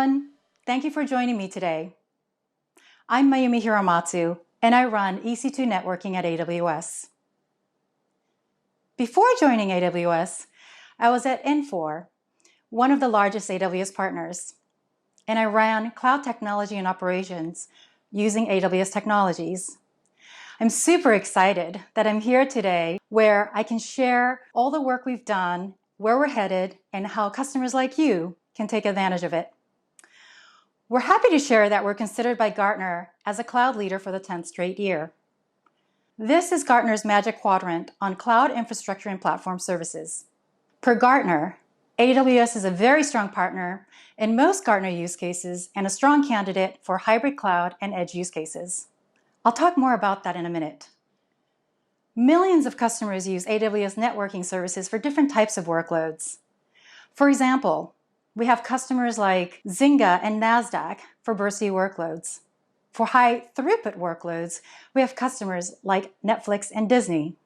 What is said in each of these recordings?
everyone. Thank you for joining me today. I'm Mayumi Hiramatsu, and I run EC2 networking at AWS. Before joining AWS, I was at Infor, one of the largest AWS partners, and I ran cloud technology and operations using AWS technologies. I'm super excited that I'm here today where I can share all the work we've done, where we're headed, and how customers like you can take advantage of it. We're happy to share that we're considered by Gartner as a cloud leader for the 10th straight year. This is Gartner's Magic Quadrant on cloud infrastructure and platform services. Per Gartner, AWS is a very strong partner in most Gartner use cases and a strong candidate for hybrid cloud and edge use cases. I'll talk more about that in a minute. Millions of customers use AWS networking services for different types of workloads. For example, we have customers like Zynga and NASDAQ for bursty workloads. For high throughput workloads, we have customers like Netflix and Disney.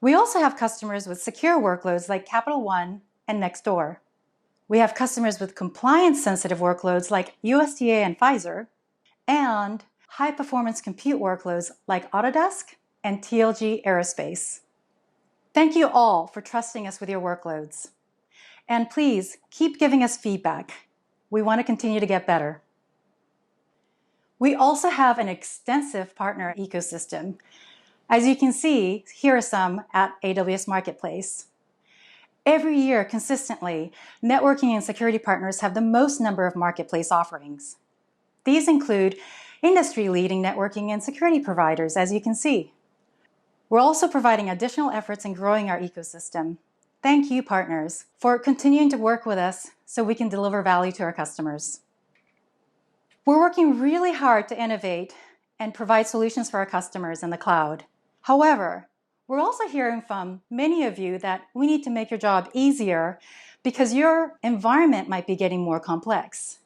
We also have customers with secure workloads like Capital One and Nextdoor. We have customers with compliance-sensitive workloads like USDA and Pfizer, and high-performance compute workloads like Autodesk and TLG Aerospace. Thank you all for trusting us with your workloads. And please keep giving us feedback. We want to continue to get better. We also have an extensive partner ecosystem. As you can see, here are some at AWS Marketplace. Every year, consistently, networking and security partners have the most number of marketplace offerings. These include industry-leading networking and security providers, as you can see. We're also providing additional efforts in growing our ecosystem. Thank you, partners, for continuing to work with us so we can deliver value to our customers. We're working really hard to innovate and provide solutions for our customers in the cloud. However, we're also hearing from many of you that we need to make your job easier because your environment might be getting more complex.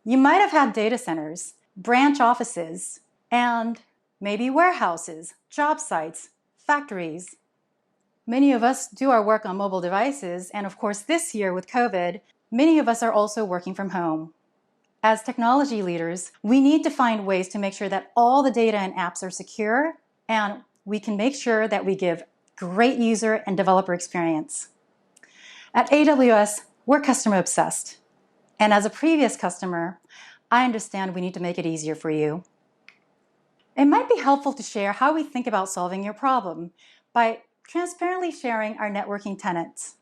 You might have had data centers, branch offices, and maybe warehouses, job sites, factories. Many of us do our work on mobile devices, and of course this year with COVID, many of us are also working from home. As technology leaders, we need to find ways to make sure that all the data and apps are secure, and we can make sure that we give great user and developer experience. At AWS, we're customer obsessed. And as a previous customer, I understand we need to make it easier for you. It might be helpful to share how we think about solving your problem by transparently sharing our networking tenets.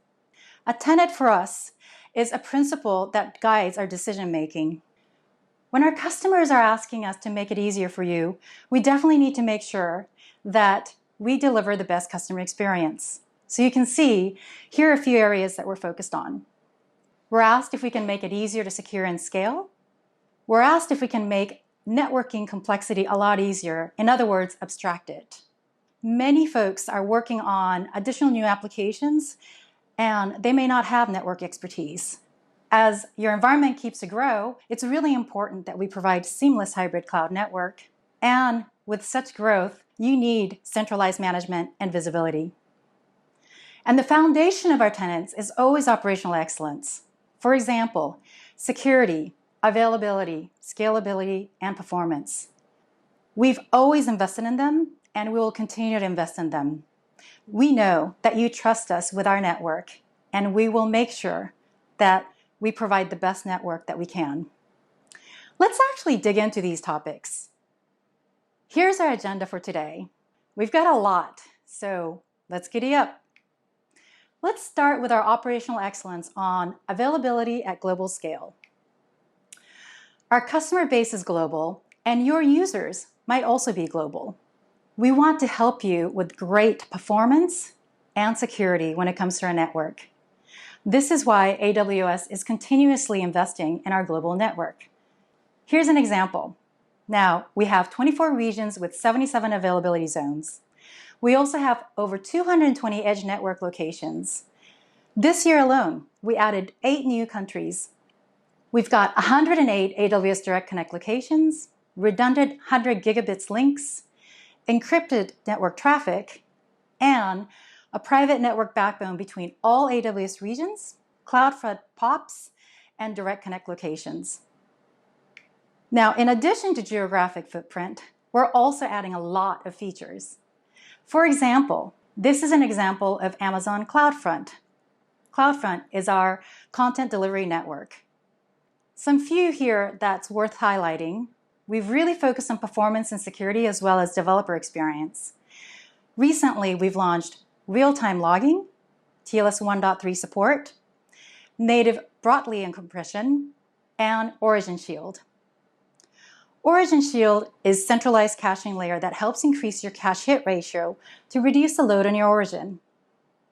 A tenet for us is a principle that guides our decision-making. When our customers are asking us to make it easier for you, we definitely need to make sure that we deliver the best customer experience. So you can see, here are a few areas that we're focused on. We're asked if we can make it easier to secure and scale. We're asked if we can make networking complexity a lot easier, in other words, abstract it. Many folks are working on additional new applications, and they may not have network expertise. As your environment keeps to grow, it's really important that we provide seamless hybrid cloud network. And with such growth, you need centralized management and visibility. And the foundation of our tenets is always operational excellence. For example, security, availability, scalability, and performance. We've always invested in them, and we will continue to invest in them. We know that you trust us with our network, and we will make sure that we provide the best network that we can. Let's actually dig into these topics. Here's our agenda for today. We've got a lot, so let's giddy up. Let's start with our operational excellence on availability at global scale. Our customer base is global, and your users might also be global. We want to help you with great performance and security when it comes to our network. This is why AWS is continuously investing in our global network. Here's an example. Now, we have 24 regions with 77 availability zones. We also have over 220 edge network locations. This year alone, we added 8 new countries. We've got 108 AWS Direct Connect locations, redundant 100 gigabits links, encrypted network traffic, and a private network backbone between all AWS regions, CloudFront POPs, and direct connect locations. Now, in addition to geographic footprint, we're also adding a lot of features. For example, this is an example of Amazon CloudFront. CloudFront is our content delivery network. Some few here that's worth highlighting. We've really focused on performance and security as well as developer experience. Recently, we've launched real-time logging, TLS 1.3 support, native Broadly encryption, and Origin Shield. Origin Shield is a centralized caching layer that helps increase your cache hit ratio to reduce the load on your origin.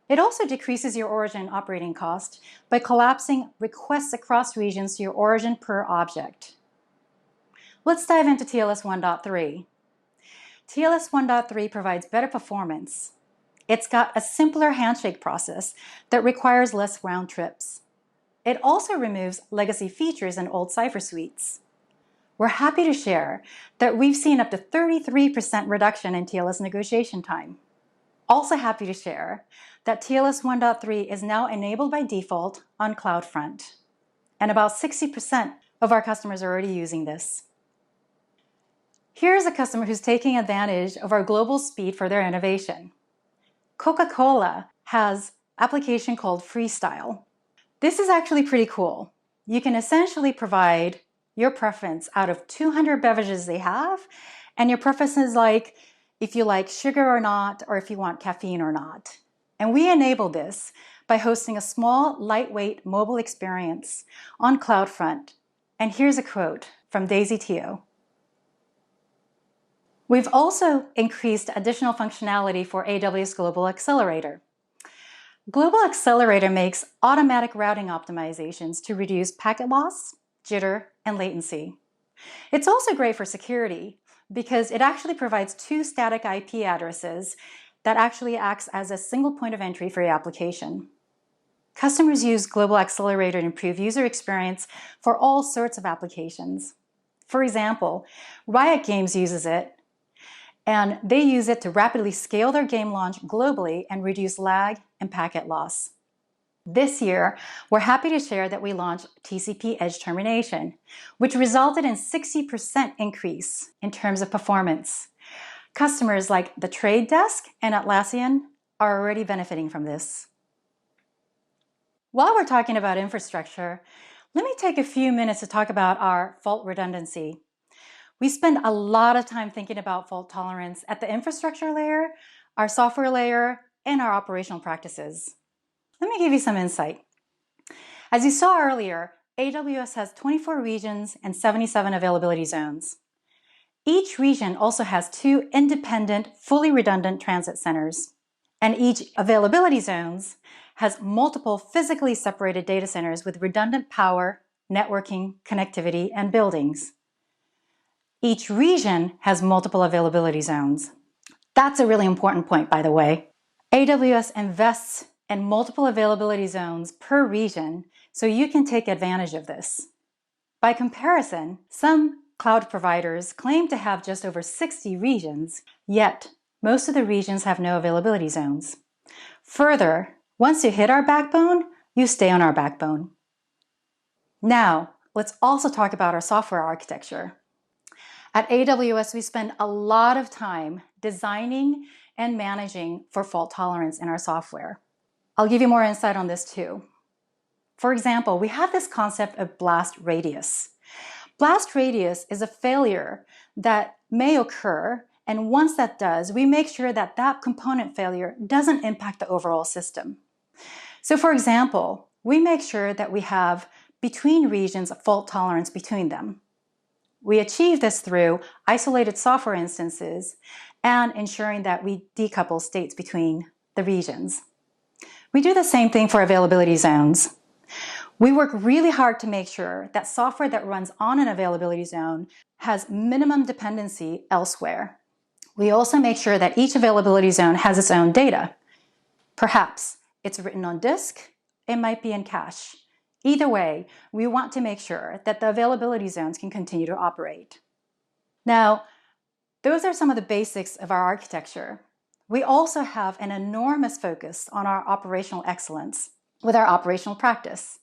It also decreases your origin operating cost by collapsing requests across regions to your origin per object. Let's dive into TLS 1.3. TLS 1.3 provides better performance. It's got a simpler handshake process that requires less round trips. It also removes legacy features and old cipher suites. We're happy to share that we've seen up to 33% reduction in TLS negotiation time. Also happy to share that TLS 1.3 is now enabled by default on CloudFront, and about 60% of our customers are already using this. Here's a customer who's taking advantage of our global speed for their innovation. Coca-Cola has an application called Freestyle. This is actually pretty cool. You can essentially provide your preference out of 200 beverages they have, and your preference is like if you like sugar or not, or if you want caffeine or not. And we enable this by hosting a small, lightweight mobile experience on CloudFront. And here's a quote from Daisy Teo. We've also increased additional functionality for AWS Global Accelerator. Global Accelerator makes automatic routing optimizations to reduce packet loss, jitter, and latency. It's also great for security because it actually provides 2 static IP addresses that actually acts as a single point of entry for your application. Customers use Global Accelerator to improve user experience for all sorts of applications. For example, Riot Games uses it, and they use it to rapidly scale their game launch globally and reduce lag and packet loss. This year, we're happy to share that we launched TCP Edge Termination, which resulted in 60% increase in terms of performance. Customers like The Trade Desk and Atlassian are already benefiting from this. While we're talking about infrastructure, let me take a few minutes to talk about our fault redundancy. We spend a lot of time thinking about fault tolerance at the infrastructure layer, our software layer, and our operational practices. Let me give you some insight. As you saw earlier, AWS has 24 regions and 77 availability zones. Each region also has 2 independent, fully redundant transit centers, and each availability zones has multiple physically separated data centers with redundant power, networking, connectivity, and buildings. Each region has multiple availability zones. That's a really important point, by the way. AWS invests in multiple availability zones per region, so you can take advantage of this. By comparison, some cloud providers claim to have just over 60 regions, yet most of the regions have no availability zones. Further, once you hit our backbone, you stay on our backbone. Now, let's also talk about our software architecture. At AWS, we spend a lot of time designing and managing for fault tolerance in our software. I'll give you more insight on this too. For example, we have this concept of blast radius. Blast radius is a failure that may occur, and once that does, we make sure that that component failure doesn't impact the overall system. So for example, we make sure that we have between regions a fault tolerance between them. We achieve this through isolated software instances and ensuring that we decouple states between the regions. We do the same thing for availability zones. We work really hard to make sure that software that runs on an availability zone has minimum dependency elsewhere. We also make sure that each availability zone has its own data. Perhaps it's written on disk, it might be in cache. Either way, we want to make sure that the availability zones can continue to operate. Now, those are some of the basics of our architecture. We also have an enormous focus on our operational excellence with our operational practice.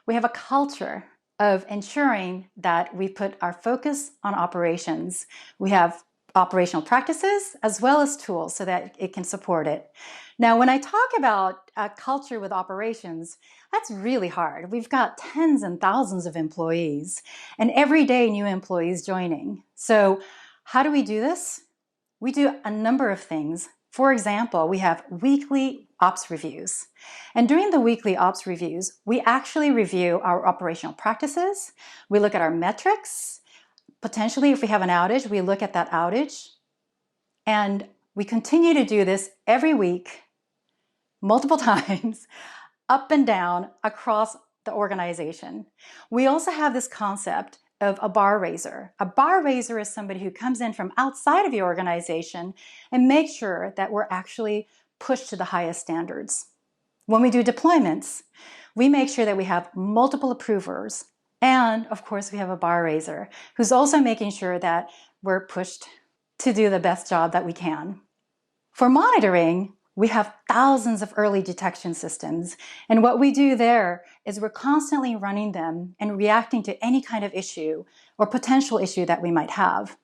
We have a culture of ensuring that we put our focus on operations. We have operational practices as well as tools so that it can support it. Now, when I talk about a culture with operations, that's really hard. We've got tens and thousands of employees and every day new employees joining. So how do we do this? We do a number of things. For example, we have weekly ops reviews. And during the weekly ops reviews, we actually review our operational practices. We look at our metrics. Potentially, if we have an outage, we look at that outage. And we continue to do this every week, multiple times, up and down across the organization. We also have this concept of a bar raiser. A bar raiser is somebody who comes in from outside of the organization and makes sure that we're actually pushed to the highest standards. When we do deployments, we make sure that we have multiple approvers. And of course, we have a bar raiser who's also making sure that we're pushed to do the best job that we can. For monitoring, we have thousands of early detection systems. And what we do there is we're constantly running them and reacting to any kind of issue or potential issue that we might have.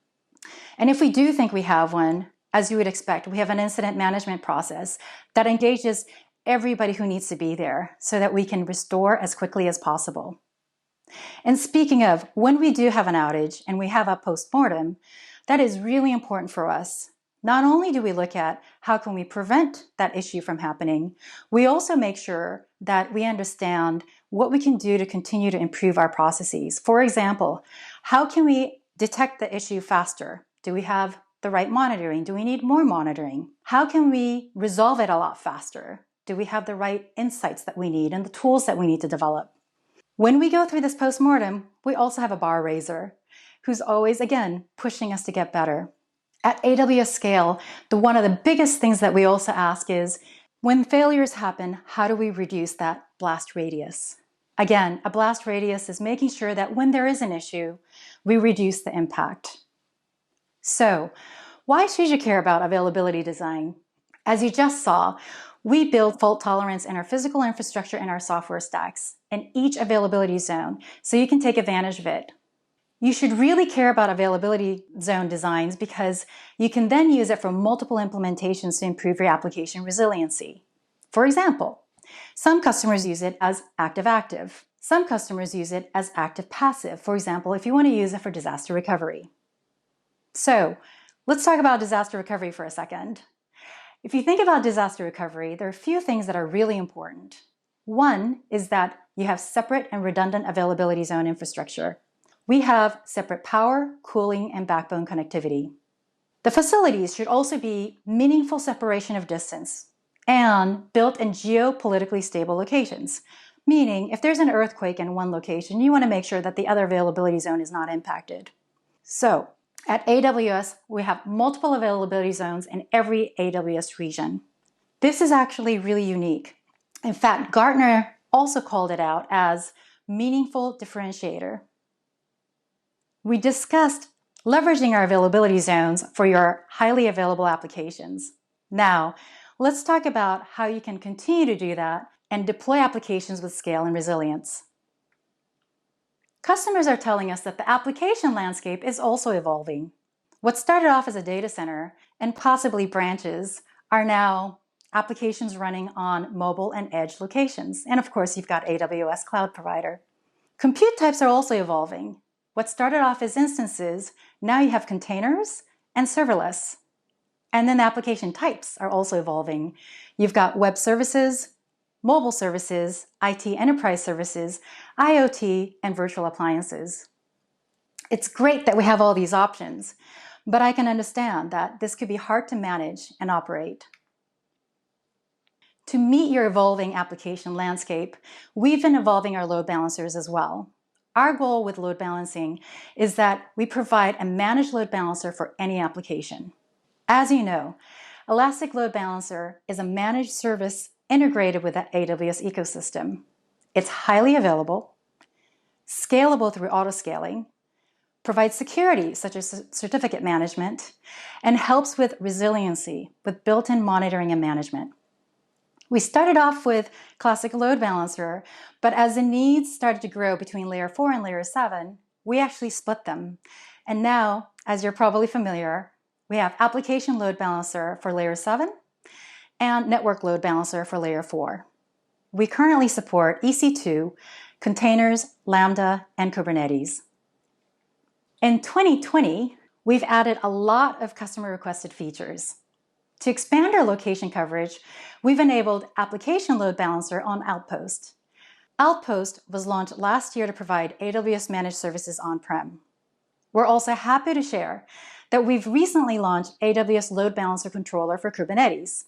And if we do think we have one, as you would expect, we have an incident management process that engages everybody who needs to be there so that we can restore as quickly as possible. And speaking of, when we do have an outage and we have a postmortem, that is really important for us. Not only do we look at how can we prevent that issue from happening, we also make sure that we understand what we can do to continue to improve our processes. For example, how can we detect the issue faster? Do we have the right monitoring? Do we need more monitoring? How can we resolve it a lot faster? Do we have the right insights that we need and the tools that we need to develop? When we go through this postmortem, we also have a bar raiser who's always, again, pushing us to get better. At AWS scale, one of the biggest things that we also ask is, when failures happen, how do we reduce that blast radius? Again, a blast radius is making sure that when there is an issue, we reduce the impact. So, why should you care about availability design? As you just saw, we build fault tolerance in our physical infrastructure and our software stacks in each availability zone, so you can take advantage of it. You should really care about availability zone designs because you can then use it for multiple implementations to improve your application resiliency. For example, some customers use it as active-active. Some customers use it as active-passive. For example, if you want to use it for disaster recovery. So, let's talk about disaster recovery for a second. If you think about disaster recovery, there are a few things that are really important. One is that you have separate and redundant availability zone infrastructure. We have separate power, cooling, and backbone connectivity. The facilities should also be meaningful separation of distance and built in geopolitically stable locations, meaning if there's an earthquake in one location, you want to make sure that the other availability zone is not impacted. So, at AWS, we have multiple availability zones in every AWS region. This is actually really unique. In fact, Gartner also called it out as meaningful differentiator. We discussed leveraging our availability zones for your highly available applications. Now, let's talk about how you can continue to do that and deploy applications with scale and resilience. Customers are telling us that the application landscape is also evolving. What started off as a data center and possibly branches are now applications running on mobile and edge locations. And of course, you've got AWS Cloud Provider. Compute types are also evolving. What started off as instances, now you have containers and serverless. And then the application types are also evolving. You've got web services, mobile services, IT enterprise services, IoT, and virtual appliances. It's great that we have all these options, but I can understand that this could be hard to manage and operate. To meet your evolving application landscape, we've been evolving our load balancers as well. Our goal with load balancing is that we provide a managed load balancer for any application. As you know, Elastic Load Balancer is a managed service integrated with the AWS ecosystem. It's highly available, scalable through autoscaling, provides security such as certificate management, and helps with resiliency with built-in monitoring and management. We started off with classic load balancer, but as the needs started to grow between layer 4 and layer 7, we actually split them. And now, as you're probably familiar, we have application load balancer for layer 7 and network load balancer for layer 4. We currently support EC2, containers, Lambda, and Kubernetes. In 2020, we've added a lot of customer-requested features. To expand our location coverage, we've enabled Application Load Balancer on Outpost. Outpost was launched last year to provide AWS managed services on-prem. We're also happy to share that we've recently launched AWS Load Balancer Controller for Kubernetes.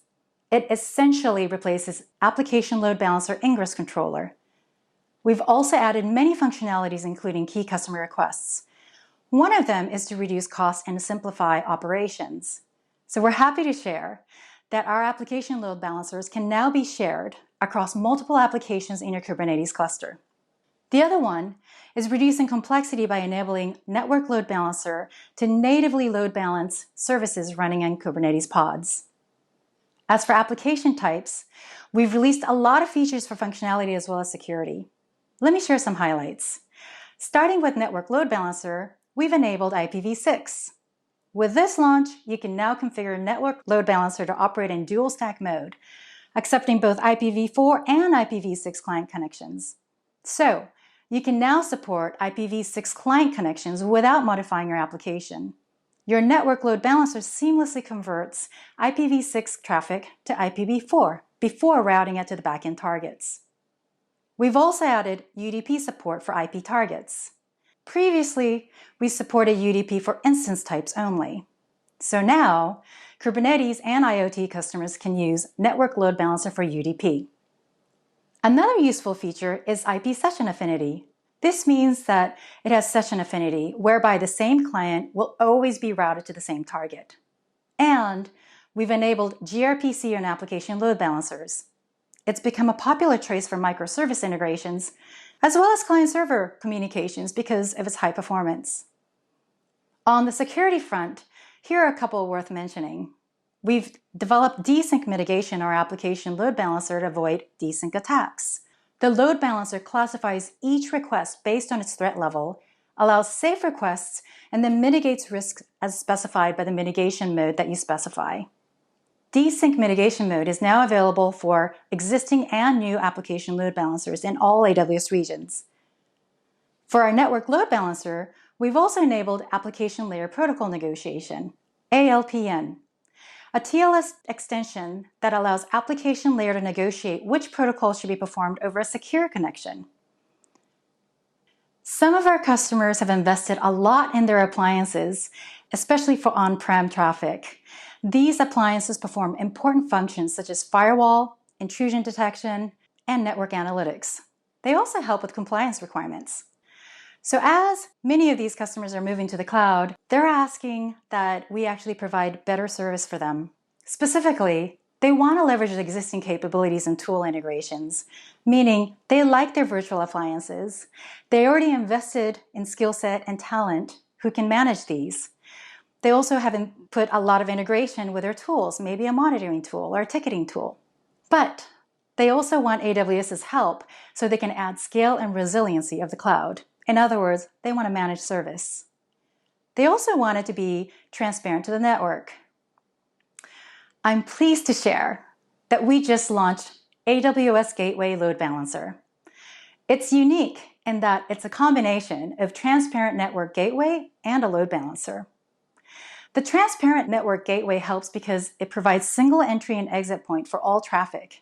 It essentially replaces Application Load Balancer Ingress Controller. We've also added many functionalities, including key customer requests. One of them is to reduce costs and simplify operations. So we're happy to share that our application load balancers can now be shared across multiple applications in your Kubernetes cluster. The other one is reducing complexity by enabling Network Load Balancer to natively load balance services running on Kubernetes pods. As for application types, we've released a lot of features for functionality as well as security. Let me share some highlights. Starting with Network Load Balancer, we've enabled IPv6. With this launch, you can now configure Network Load Balancer to operate in dual stack mode, accepting both IPv4 and IPv6 client connections. So, you can now support IPv6 client connections without modifying your application. Your Network Load Balancer seamlessly converts IPv6 traffic to IPv4 before routing it to the backend targets. We've also added UDP support for IP targets. Previously, we supported UDP for instance types only. So now, Kubernetes and IoT customers can use Network Load Balancer for UDP. Another useful feature is IP session affinity. This means that it has session affinity, whereby the same client will always be routed to the same target. And we've enabled gRPC on application load balancers. It's become a popular choice for microservice integrations, as well as client-server communications because of its high performance. On the security front, here are a couple worth mentioning. We've developed desync mitigation in our application load balancer to avoid desync attacks. The load balancer classifies each request based on its threat level, allows safe requests, and then mitigates risks as specified by the mitigation mode that you specify. Desync mitigation mode is now available for existing and new application load balancers in all AWS regions. For our network load balancer, we've also enabled Application Layer Protocol Negotiation, ALPN, a TLS extension that allows application layer to negotiate which protocol should be performed over a secure connection. Some of our customers have invested a lot in their appliances, especially for on-prem traffic. These appliances perform important functions such as firewall, intrusion detection, and network analytics. They also help with compliance requirements. So as many of these customers are moving to the cloud, they're asking that we actually provide better service for them. Specifically, they want to leverage the existing capabilities and tool integrations, meaning they like their virtual appliances. They already invested in skill set and talent who can manage these. They also haven't put a lot of integration with their tools, maybe a monitoring tool or a ticketing tool. But they also want AWS's help so they can add scale and resiliency of the cloud. In other words, they want to manage service. They also want it to be transparent to the network. I'm pleased to share that we just launched AWS Gateway Load Balancer. It's unique in that it's a combination of transparent network gateway and a load balancer. The transparent network gateway helps because it provides single entry and exit point for all traffic.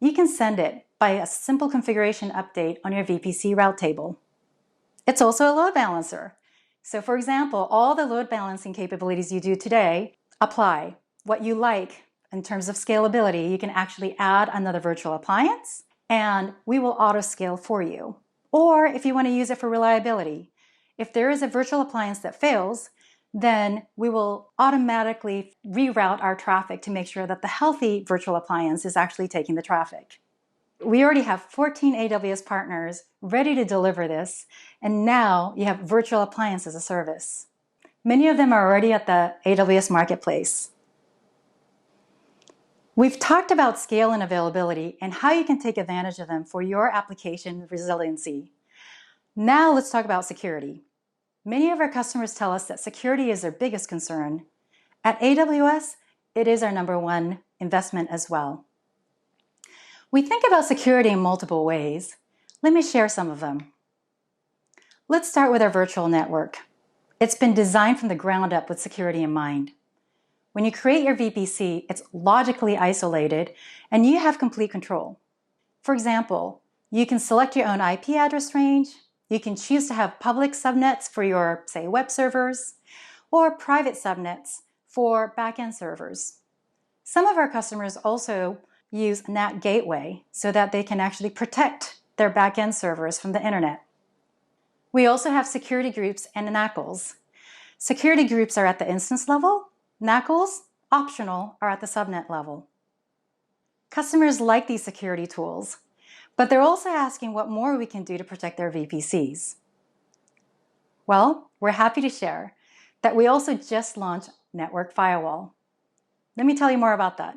You can send it by a simple configuration update on your VPC route table. It's also a load balancer. So for example, all the load balancing capabilities you do today apply. What you like in terms of scalability, you can actually add another virtual appliance and we will auto scale for you. Or if you want to use it for reliability, if there is a virtual appliance that fails, then we will automatically reroute our traffic to make sure that the healthy virtual appliance is actually taking the traffic. We already have 14 AWS partners ready to deliver this, and now you have virtual appliance as a service. Many of them are already at the AWS Marketplace. We've talked about scale and availability and how you can take advantage of them for your application resiliency. Now let's talk about security. Many of our customers tell us that security is their biggest concern. At AWS, it is our #1 investment as well. We think about security in multiple ways. Let me share some of them. Let's start with our virtual network. It's been designed from the ground up with security in mind. When you create your VPC, it's logically isolated and you have complete control. For example, you can select your own IP address range, you can choose to have public subnets for your, say, web servers, or private subnets for backend servers. Some of our customers also use NAT gateway so that they can actually protect their backend servers from the internet. We also have security groups and NACLs. Security groups are at the instance level. NACLs, optional, are at the subnet level. Customers like these security tools, but they're also asking what more we can do to protect their VPCs. Well, we're happy to share that we also just launched Network Firewall. Let me tell you more about that.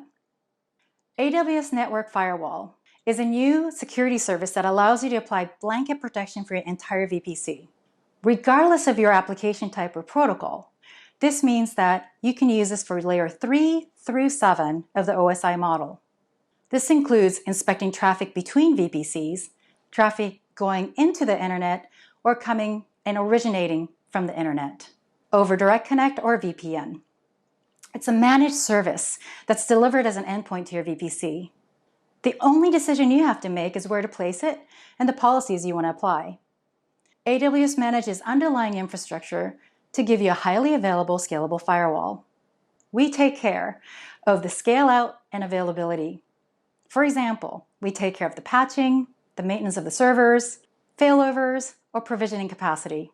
AWS Network Firewall is a new security service that allows you to apply blanket protection for your entire VPC, regardless of your application type or protocol. This means that you can use this for layer 3 through 7 of the OSI model. This includes inspecting traffic between VPCs, traffic going into the internet, or coming and originating from the internet, over Direct Connect or VPN. It's a managed service that's delivered as an endpoint to your VPC. The only decision you have to make is where to place it and the policies you want to apply. AWS manages underlying infrastructure to give you a highly available, scalable firewall. We take care of the scale out and availability. For example, we take care of the patching, the maintenance of the servers, failovers, or provisioning capacity.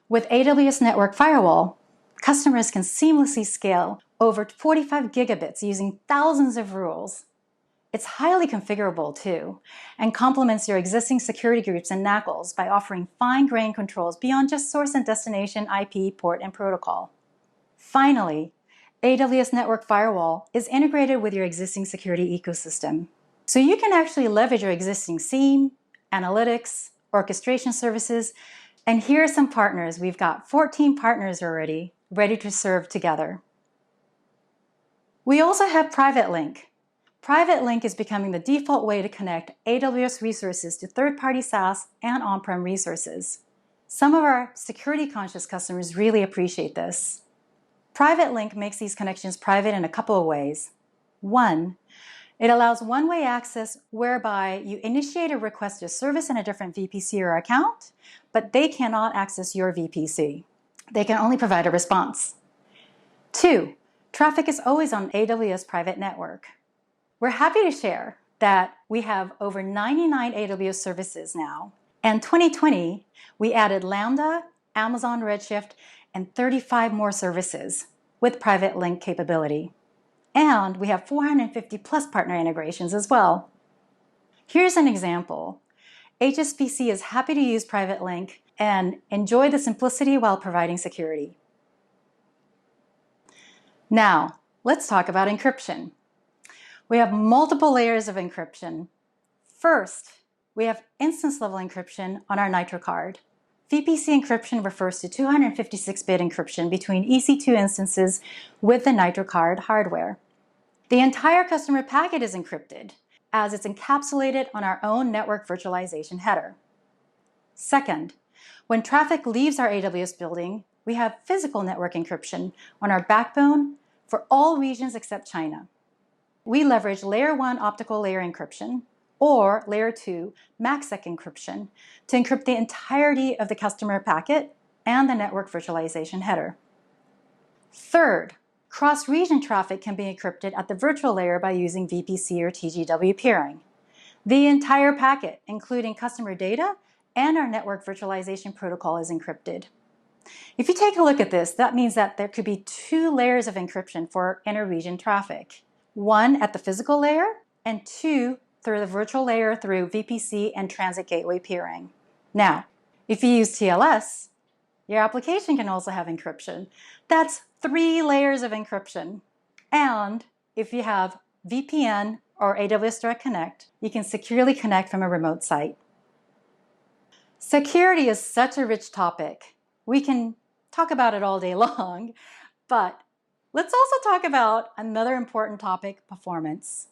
With AWS Network Firewall, customers can seamlessly scale over 45 gigabits using thousands of rules. It's highly configurable too, and complements your existing security groups and NACLs by offering fine-grained controls beyond just source and destination IP, port, and protocol. Finally, AWS Network Firewall is integrated with your existing security ecosystem. So you can actually leverage your existing SIEM, analytics, orchestration services, and here are some partners. We've got 14 partners already ready to serve together. We also have PrivateLink. PrivateLink is becoming the default way to connect AWS resources to third-party SaaS and on-prem resources. Some of our security-conscious customers really appreciate this. PrivateLink makes these connections private in a couple of ways. One, it allows one-way access whereby you initiate a request to service in a different VPC or account, but they cannot access your VPC. They can only provide a response. Two, traffic is always on AWS private network. We're happy to share that we have over 99 AWS services now. And 2020, we added Lambda, Amazon Redshift, and 35 more services with PrivateLink capability. And we have 450 plus partner integrations as well. Here's an example. HSBC is happy to use PrivateLink and enjoy the simplicity while providing security. Now, let's talk about encryption. We have multiple layers of encryption. First, we have instance-level encryption on our Nitro card. VPC encryption refers to 256-bit encryption between EC2 instances with the Nitro card hardware. The entire customer packet is encrypted, as it's encapsulated on our own network virtualization header. Second, when traffic leaves our AWS building, we have physical network encryption on our backbone for all regions except China. We leverage layer 1 optical layer encryption or layer 2 MACsec encryption to encrypt the entirety of the customer packet and the network virtualization header. Third, cross-region traffic can be encrypted at the virtual layer by using VPC or TGW peering. The entire packet, including customer data and our network virtualization protocol, is encrypted. If you take a look at this, that means that there could be 2 layers of encryption for inter-region traffic. 1 at the physical layer, and 2 through the virtual layer through VPC and Transit Gateway peering. Now, if you use TLS, your application can also have encryption. That's 3 layers of encryption. And if you have VPN or AWS Direct Connect, you can securely connect from a remote site. Security is such a rich topic. We can talk about it all day long, but let's also talk about another important topic, performance.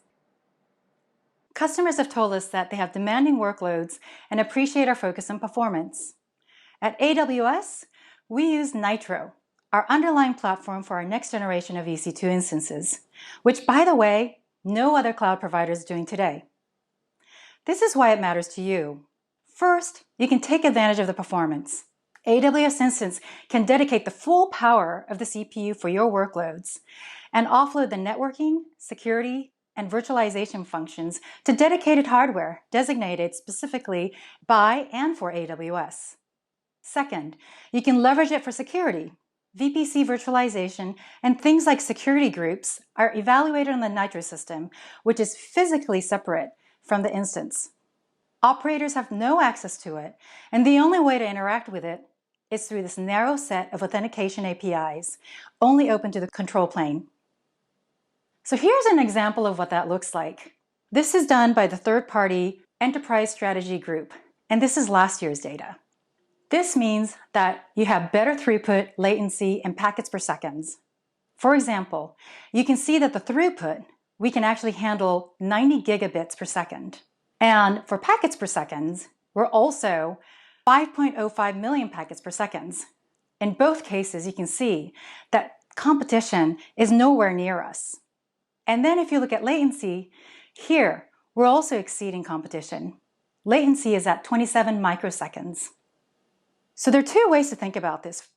Customers have told us that they have demanding workloads and appreciate our focus on performance. At AWS, we use Nitro, our underlying platform for our next generation of EC2 instances, which, by the way, no other cloud provider is doing today. This is why it matters to you. First, you can take advantage of the performance. AWS Instance can dedicate the full power of the CPU for your workloads and offload the networking, security, and virtualization functions to dedicated hardware designated specifically by and for AWS. Second, you can leverage it for security. VPC virtualization and things like security groups are evaluated on the Nitro system, which is physically separate from the instance. Operators have no access to it, and the only way to interact with it is through this narrow set of authentication APIs, only open to the control plane. So here's an example of what that looks like. This is done by the third-party Enterprise Strategy Group, and this is last year's data. This means that you have better throughput, latency, and packets per second. For example, you can see that the throughput, we can actually handle 90 gigabits per second. And for packets per second, we're also 5.05 million packets per second. In both cases, you can see that competition is nowhere near us. And then if you look at latency, here, we're also exceeding competition. Latency is at 27 microseconds. So there are two ways to think about this.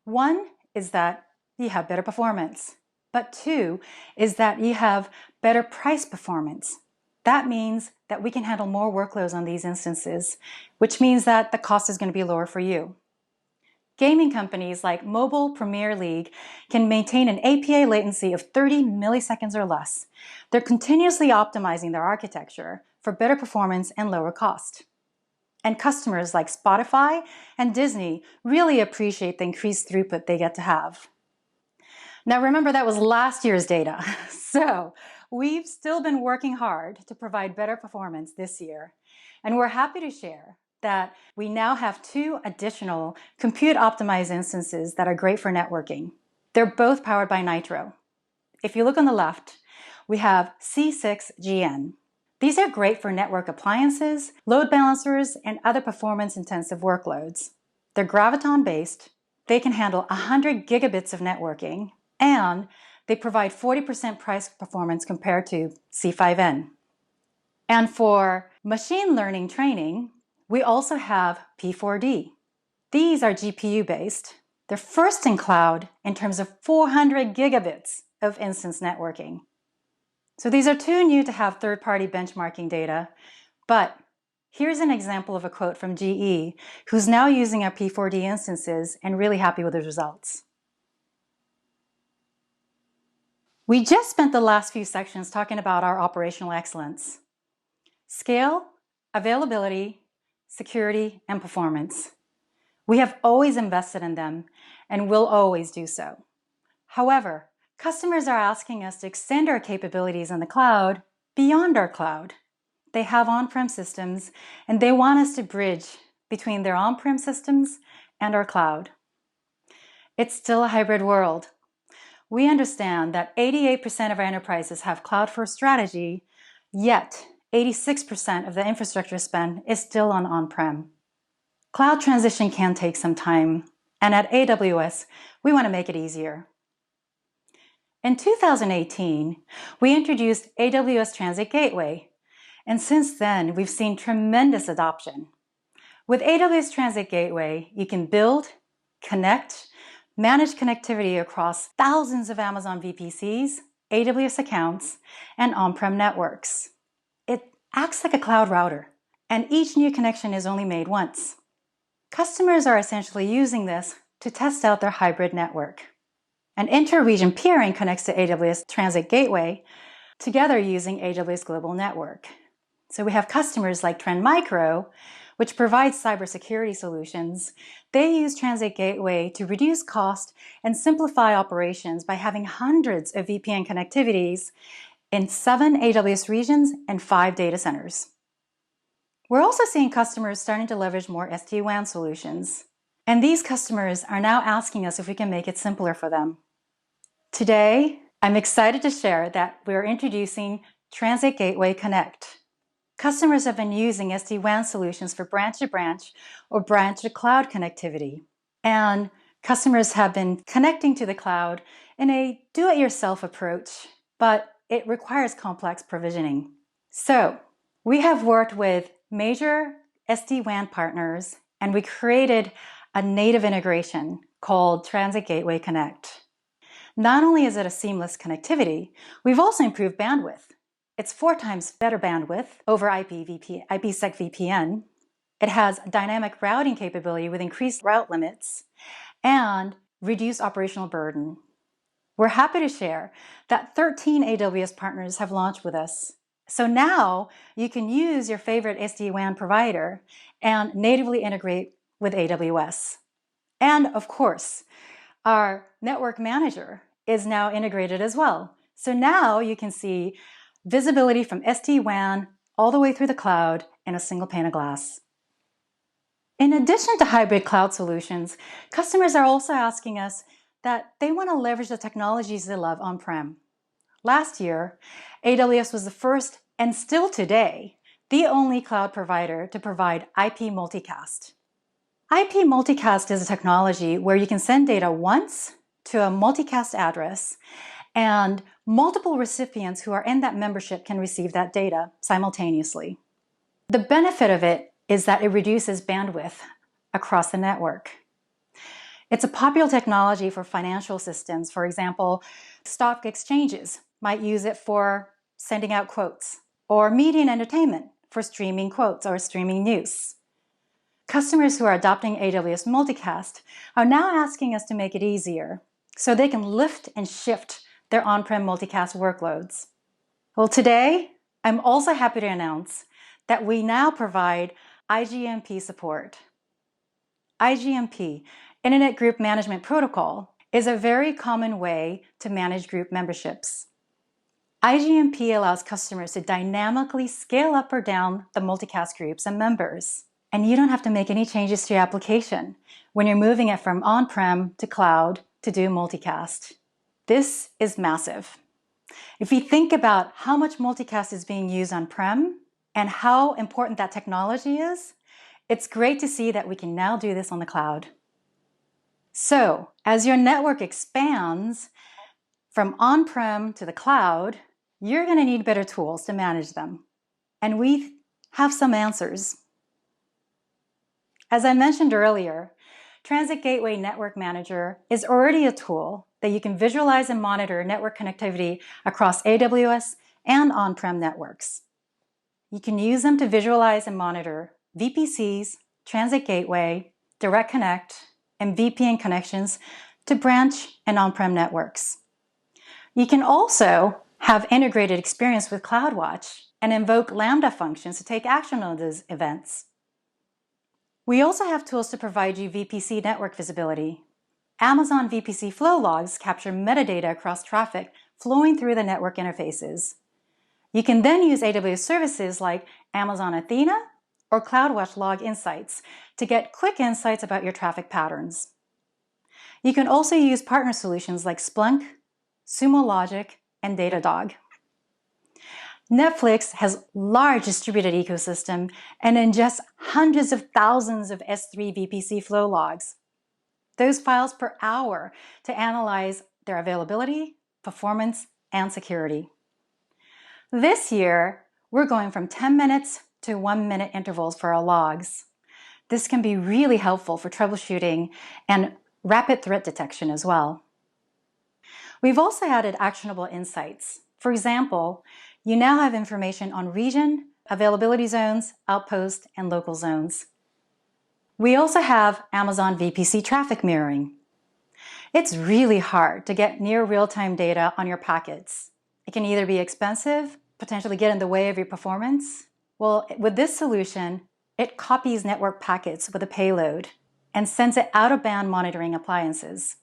One is that you have better performance, but two is that you have better price performance. That means that we can handle more workloads on these instances, which means that the cost is going to be lower for you. Gaming companies like Mobile Premier League can maintain an API latency of 30 milliseconds or less. They're continuously optimizing their architecture for better performance and lower cost. And customers like Spotify and Disney really appreciate the increased throughput they get to have. Now remember, that was last year's data. So we've still been working hard to provide better performance this year. And we're happy to share that we now have 2 additional compute-optimized instances that are great for networking. They're both powered by Nitro. If you look on the left, we have C6GN. These are great for network appliances, load balancers, and other performance-intensive workloads. They're Graviton-based, they can handle 100 gigabits of networking, and they provide 40% price performance compared to C5N. And for machine learning training, we also have P4D. These are GPU-based. They're first in cloud in terms of 400 gigabits of instance networking. So these are too new to have third-party benchmarking data, but here's an example of a quote from GE, who's now using our P4D instances and really happy with the results. We just spent the last few sections talking about our operational excellence. Scale, availability, security, and performance. We have always invested in them and will always do so. However, customers are asking us to extend our capabilities in the cloud beyond our cloud. They have on-prem systems, and they want us to bridge between their on-prem systems and our cloud. It's still a hybrid world. We understand that 88% of our enterprises have cloud-first strategy, yet 86% of the infrastructure spend is still on-prem. Cloud transition can take some time, and at AWS, we want to make it easier. In 2018, we introduced AWS Transit Gateway, and since then, we've seen tremendous adoption. With AWS Transit Gateway, you can build, connect, manage connectivity across thousands of Amazon VPCs, AWS accounts, and on-prem networks. It acts like a cloud router, and each new connection is only made once. Customers are essentially using this to test out their hybrid network. And inter-region peering connects to AWS Transit Gateway, together using AWS Global Network. So we have customers like Trend Micro, which provides cybersecurity solutions, they use Transit Gateway to reduce cost and simplify operations by having hundreds of VPN connectivities in 7 AWS regions and 5 data centers. We're also seeing customers starting to leverage more SD-WAN solutions. And these customers are now asking us if we can make it simpler for them. Today, I'm excited to share that we're introducing Transit Gateway Connect. Customers have been using SD-WAN solutions for branch-to-branch or branch-to-cloud connectivity. And customers have been connecting to the cloud in a do-it-yourself approach, but it requires complex provisioning. So, we have worked with major SD-WAN partners, and we created a native integration called Transit Gateway Connect. Not only is it a seamless connectivity, we've also improved bandwidth. It's 4 times better bandwidth over IPsec VPN. It has dynamic routing capability with increased route limits and reduced operational burden. We're happy to share that 13 AWS partners have launched with us. So now you can use your favorite SD-WAN provider and natively integrate with AWS. And of course, our network manager is now integrated as well. So now you can see visibility from SD-WAN all the way through the cloud in a single pane of glass. In addition to hybrid cloud solutions, customers are also asking us that they want to leverage the technologies they love on-prem. Last year, AWS was the first, and still today, the only cloud provider to provide IP multicast. IP multicast is a technology where you can send data once to a multicast address, and multiple recipients who are in that membership can receive that data simultaneously. The benefit of it is that it reduces bandwidth across the network. It's a popular technology for financial systems. For example, stock exchanges might use it for sending out quotes, or media and entertainment for streaming quotes or streaming news. Customers who are adopting AWS Multicast are now asking us to make it easier so they can lift and shift their on-prem multicast workloads. Well, today, I'm also happy to announce that we now provide IGMP support. IGMP, Internet Group Management Protocol, is a very common way to manage group memberships. IGMP allows customers to dynamically scale up or down the multicast groups and members. And you don't have to make any changes to your application when you're moving it from on-prem to cloud to do multicast. This is massive. If you think about how much multicast is being used on-prem and how important that technology is, it's great to see that we can now do this on the cloud. So, as your network expands from on-prem to the cloud, you're going to need better tools to manage them. And we have some answers. As I mentioned earlier, Transit Gateway Network Manager is already a tool that you can visualize and monitor network connectivity across AWS and on-prem networks. You can use them to visualize and monitor VPCs, Transit Gateway, Direct Connect, and VPN connections to branch and on-prem networks. You can also have integrated experience with CloudWatch and invoke Lambda functions to take action on those events. We also have tools to provide you VPC network visibility. Amazon VPC flow logs capture metadata across traffic flowing through the network interfaces. You can then use AWS services like Amazon Athena or CloudWatch Log Insights to get quick insights about your traffic patterns. You can also use partner solutions like Splunk, Sumo Logic, and Datadog. Netflix has large distributed ecosystem and ingests hundreds of thousands of S3 VPC flow logs, those files per hour, to analyze their availability, performance, and security. This year, we're going from 10 minutes to 1-minute intervals for our logs. This can be really helpful for troubleshooting and rapid threat detection as well. We've also added actionable insights. For example, you now have information on region, availability zones, outpost, and local zones. We also have Amazon VPC traffic mirroring. It's really hard to get near real-time data on your packets. It can either be expensive, potentially get in the way of your performance. Well, with this solution, It copies network packets with a payload and sends it out of band monitoring appliances.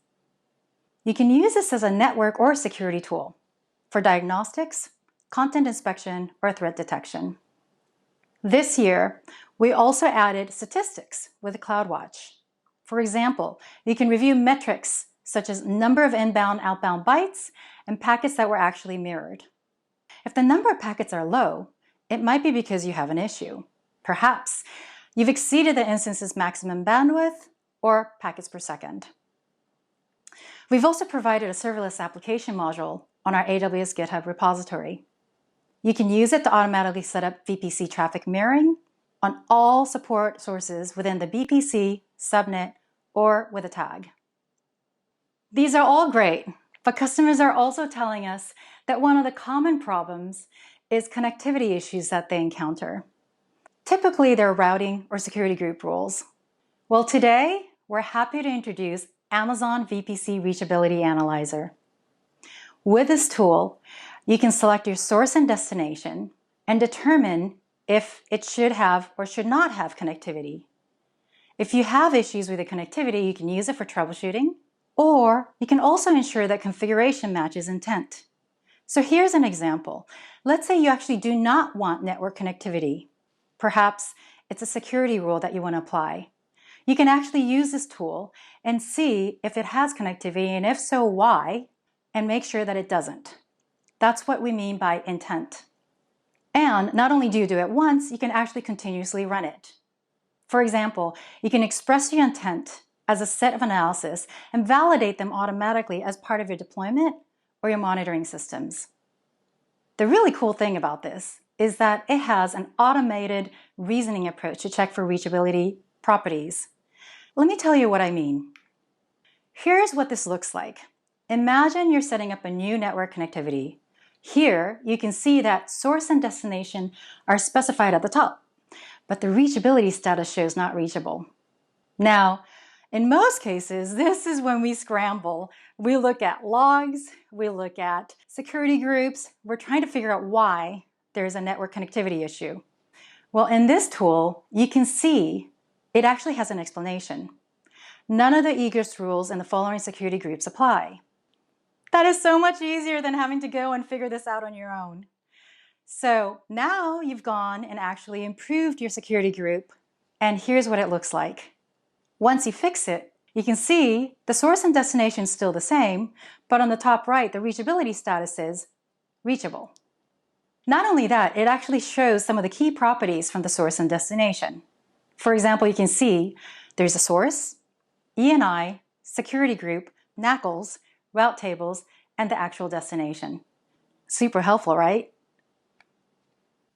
You can use this as a network or security tool for diagnostics, content inspection, or threat detection. This year, we also added statistics with CloudWatch. For example, you can review metrics such as number of inbound/outbound bytes and packets that were actually mirrored. If the number of packets are low, it might be because you have an issue. Perhaps you've exceeded the instance's maximum bandwidth or packets per second. We've also provided a serverless application module on our AWS GitHub repository. You can use it to automatically set up VPC traffic mirroring on all support sources within the VPC, subnet, or with a tag. These are all great, but customers are also telling us that one of the common problems is connectivity issues that they encounter. Typically, they're routing or security group rules. Well, today, we're happy to introduce Amazon VPC Reachability Analyzer. With this tool, you can select your source and destination and determine if it should have or should not have connectivity. If you have issues with the connectivity, you can use it for troubleshooting, or you can also ensure that configuration matches intent. So here's an example. Let's say you actually do not want network connectivity. Perhaps it's a security rule that you want to apply. You can actually use this tool and see if it has connectivity, and if so, why, and make sure that it doesn't. That's what we mean by intent. And not only do you do it once, you can actually continuously run it. For example, you can express your intent as a set of analysis and validate them automatically as part of your deployment or your monitoring systems. The really cool thing about this is that it has an automated reasoning approach to check for reachability properties. Let me tell you what I mean. Here's what this looks like. Imagine you're setting up a new network connectivity. Here, you can see that source and destination are specified at the top, but the reachability status shows not reachable. Now, in most cases, this is when we scramble. We look at logs, we look at security groups, we're trying to figure out why there's a network connectivity issue. Well, in this tool, you can see it actually has an explanation. None of the egress rules in the following security groups apply. That is so much easier than having to go and figure this out on your own. So now you've gone and actually improved your security group, and here's what it looks like. Once you fix it, you can see the source and destination is still the same, but on the top right, the reachability status is reachable. Not only that, it actually shows some of the key properties from the source and destination. For example, you can see there's a source, ENI, security group, NACLs, route tables, and the actual destination. Super helpful, right?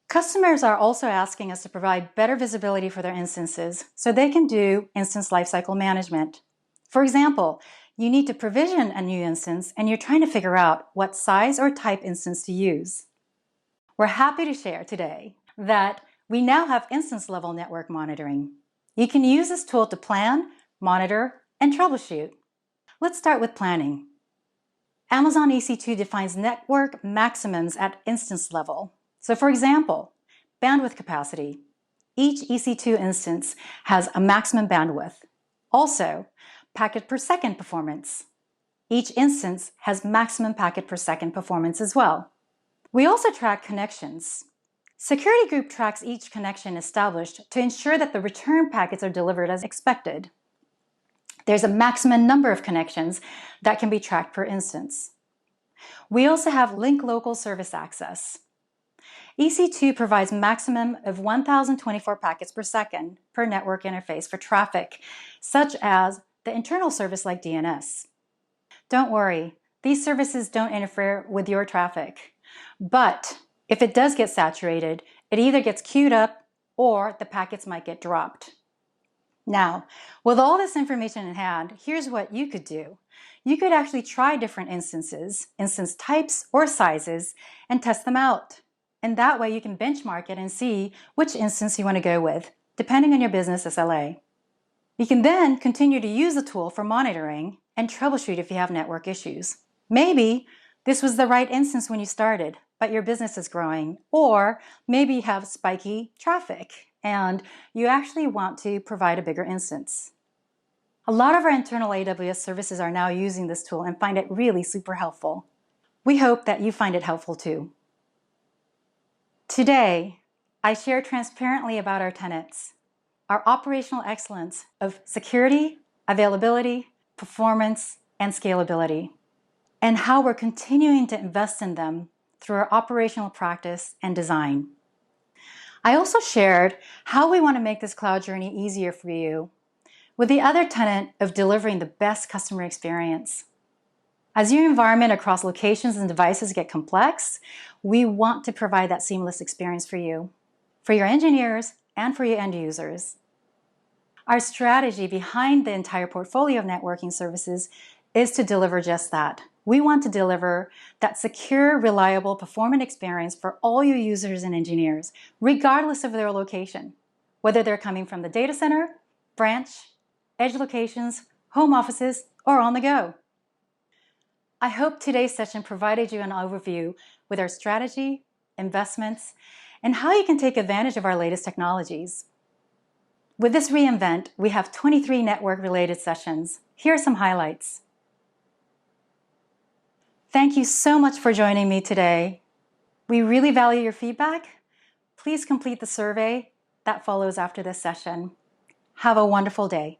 Customers are also asking us to provide better visibility for their instances so they can do instance lifecycle management. For example, you need to provision a new instance and you're trying to figure out what size or type instance to use. We're happy to share today that we now have instance-level network monitoring. You can use this tool to plan, monitor, and troubleshoot. Let's start with planning. Amazon EC2 defines network maximums at instance level. So for example, bandwidth capacity. Each EC2 instance has a maximum bandwidth. Also, packet per second performance. Each instance has maximum packet per second performance as well. We also track connections. Security group tracks each connection established to ensure that the return packets are delivered as expected. There's a maximum number of connections that can be tracked per instance. We also have link local service access. EC2 provides maximum of 1,024 packets per second per network interface for traffic, such as the internal service like DNS. Don't worry, these services don't interfere with your traffic. But if it does get saturated, it either gets queued up or the packets might get dropped. Now, with all this information in hand, here's what you could do. You could actually try different instances, instance types or sizes, and test them out. And that way you can benchmark it and see which instance you want to go with, depending on your business SLA. You can then continue to use the tool for monitoring and troubleshoot if you have network issues. Maybe this was the right instance when you started, but your business is growing, or maybe you have spiky traffic and you actually want to provide a bigger instance. A lot of our internal AWS services are now using this tool and find it really super helpful. We hope that you find it helpful too. Today, I share transparently about our tenets, our operational excellence of security, availability, performance, and scalability, and how we're continuing to invest in them through our operational practice and design. I also shared how we want to make this cloud journey easier for you, with the other tenet of delivering the best customer experience. As your environment across locations and devices get complex, we want to provide that seamless experience for you, for your engineers, and for your end users. Our strategy behind the entire portfolio of networking services is to deliver just that. We want to deliver that secure, reliable, performant experience for all your users and engineers, regardless of their location, whether they're coming from the data center, branch, edge locations, home offices, or on the go. I hope today's session provided you an overview with our strategy, investments, and how you can take advantage of our latest technologies. With this reInvent, we have 23 network-related sessions. Here are some highlights. Thank you so much for joining me today. We really value your feedback. Please complete the survey that follows after this session. Have a wonderful day.